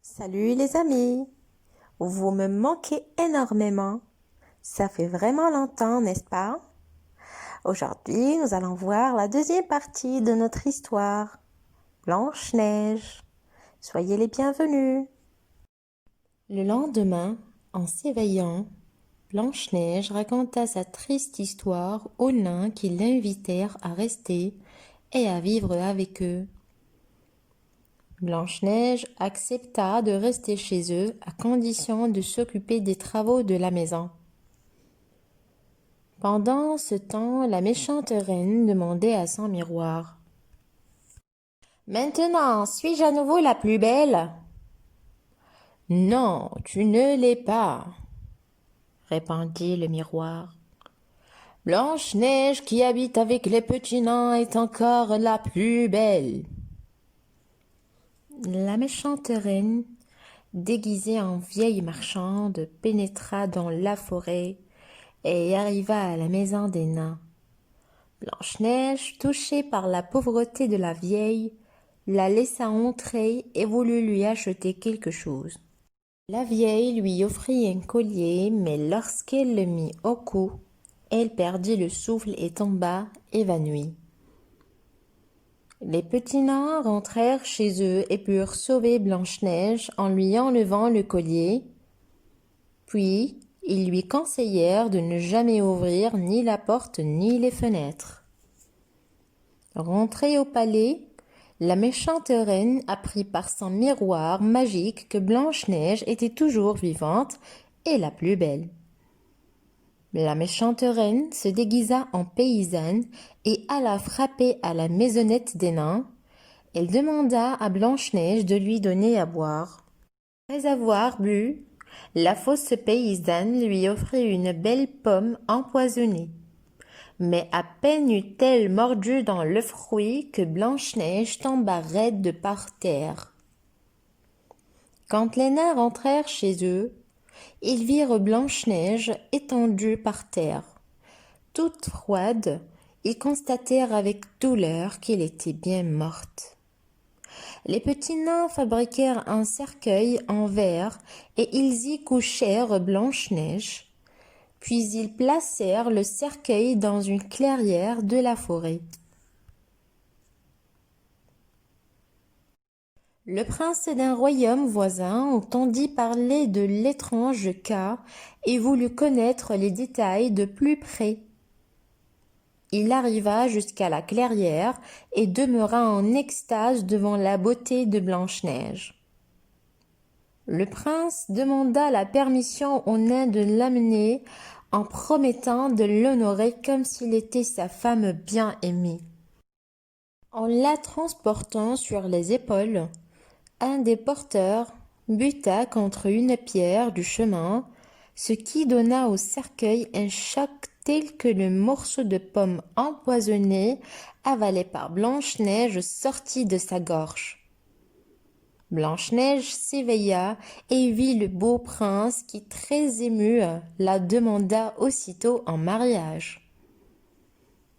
Salut les amis, vous me manquez énormément. Ça fait vraiment longtemps, n'est-ce pas? Aujourd'hui, nous allons voir la deuxième partie de notre histoire, Blanche-Neige. Soyez les bienvenus. Le lendemain, en s'éveillant, Blanche-Neige raconta sa triste histoire aux nains qui l'invitèrent à rester et à vivre avec eux. Blanche-Neige accepta de rester chez eux à condition de s'occuper des travaux de la maison. Pendant ce temps, la méchante reine demandait à son miroir. « Maintenant, suis-je à nouveau la plus belle ?»« Non, tu ne l'es pas, » répondit le miroir. « Blanche-Neige qui habite avec les petits nains est encore la plus belle. » La méchante reine, déguisée en vieille marchande, pénétra dans la forêt et arriva à la maison des nains. Blanche-Neige, touchée par la pauvreté de la vieille, la laissa entrer et voulut lui acheter quelque chose. La vieille lui offrit un collier, mais lorsqu'elle le mit au cou, elle perdit le souffle et tomba évanouie. Les petits nains rentrèrent chez eux et purent sauver Blanche-Neige en lui enlevant le collier. Puis, ils lui conseillèrent de ne jamais ouvrir ni la porte ni les fenêtres. Rentrée au palais, la méchante reine apprit par son miroir magique que Blanche-Neige était toujours vivante et la plus belle. La méchante reine se déguisa en paysanne et alla frapper à la maisonnette des nains. Elle demanda à Blanche-Neige de lui donner à boire. Après avoir bu, la fausse paysanne lui offrit une belle pomme empoisonnée. Mais à peine eut-elle mordu dans le fruit que Blanche-Neige tomba raide par terre. Quand les nains rentrèrent chez eux, ils virent Blanche-Neige étendue par terre. Toute froide, ils constatèrent avec douleur qu'elle était bien morte. Les petits nains fabriquèrent un cercueil en verre et ils y couchèrent Blanche-Neige. Puis ils placèrent le cercueil dans une clairière de la forêt. Le prince d'un royaume voisin entendit parler de l'étrange cas et voulut connaître les détails de plus près. Il arriva jusqu'à la clairière et demeura en extase devant la beauté de Blanche-Neige. Le prince demanda la permission au nain de l'amener en promettant de l'honorer comme s'il était sa femme bien-aimée. En la transportant sur les épaules, un des porteurs buta contre une pierre du chemin, ce qui donna au cercueil un choc tel que le morceau de pomme empoisonné avalé par Blanche-Neige sortit de sa gorge. Blanche-Neige s'éveilla et vit le beau prince qui, très ému, la demanda aussitôt en mariage.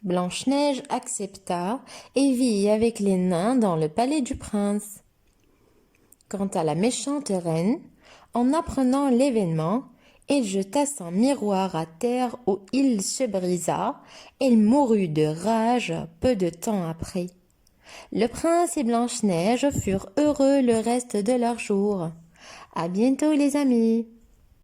Blanche-Neige accepta et vit avec les nains dans le palais du prince. Quant à la méchante reine, en apprenant l'événement, elle jeta son miroir à terre où il se brisa. Elle mourut de rage peu de temps après. Le prince et Blanche-Neige furent heureux le reste de leur jour. À bientôt les amis.